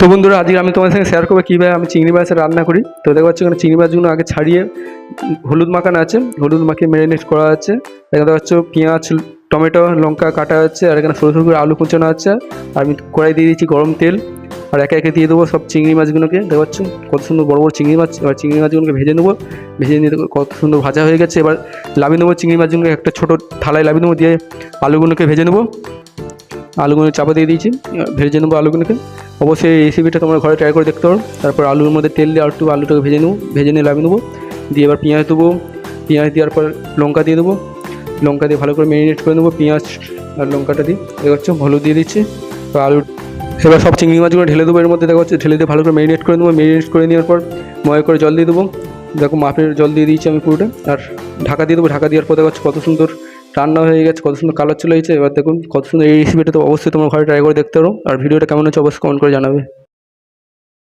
তো বন্ধুরা, আজকে আমি তোমাদের সঙ্গে শেয়ার করবো কীভাবে আমি চিংড়ি মাছের রান্না করি। তো দেখতে পাচ্ছি এখানে চিংড়ি মাছগুলো আগে ছাড়িয়ে হলুদ মাখানো আছে, হলুদ মাখিয়ে ম্যারিনেট করা আছে। দেখতে পাচ্ছ পেঁয়াজ, টমেটো, লঙ্কা কাটা আছে, আর এখানে সরু সরু করে আলু কুচানো আছে। আর আমি কড়াই দিয়ে দিচ্ছি গরম তেল, আর একে একে দিয়ে দেবো সব চিংড়ি মাছগুলোকে। দেখতে পাচ্ছ কত সুন্দর বড় বড় চিংড়ি মাছ। এবার চিংড়ি মাছগুলোকে ভেজে নেবো, ভেজে নিয়ে কত সুন্দর ভাজা হয়ে গেছে। এবার লাভিয়ে নেবো চিংড়ি মাছগুলোকে, একটা ছোটো থালায় লাভিয়ে নেবো, দিয়ে আলুগুলোকে ভেজে নেবো। আলুগুলো চাপা দিয়ে দিয়েছি, ভেজে নেবো আলুগুলোকে। অবশ্যই এই রেসিপিটা তোমরা ঘরে ট্রাই করে দেখতে পারো। তারপর আলুর মধ্যে তেল দিয়ে আর একটু আলুটাকে ভেজে নেবো, ভেজে নিয়ে লাভিয়ে নেবো। দিয়ে এবার পেঁয়াজ দেবো, পেঁয়াজ দেওয়ার পর লঙ্কা দিয়ে দেবো, লঙ্কা দিয়ে ভালো করে ম্যারিনেট করে নেবো পেঁয়াজ আর লঙ্কাটা দিয়ে। দেখা যাচ্ছে হলুদ দিয়ে দিচ্ছি, তো আলু। এবার সব চিংড়ি মাছগুলো ঢেলে দেবো এর মধ্যে। দেখা যাচ্ছে ঢেলে দিয়ে ভালো করে ম্যারিনেট করে নেবো। ম্যারিনেট করে নেওয়ার পর ময় করে জল দিয়ে দেবো। দেখো মাপের জল দিয়ে দিয়েছি আমি পুরোটা, আর ঢাকা দিয়ে দেবো। ঢাকা দেওয়ার পর দেখা যাচ্ছে কত সুন্দর রান্না হয়ে গেছে, কত সুন্দর কালার চলে গেছে। এবার দেখুন কত সুন্দর। এই রেসিপিটা তো অবশ্যই তোমার ঘরে ট্রাই করে দেখতে পারো। আর ভিডিওটা কেমন হচ্ছে অবশ্যই কমেন্ট করে জানাবে।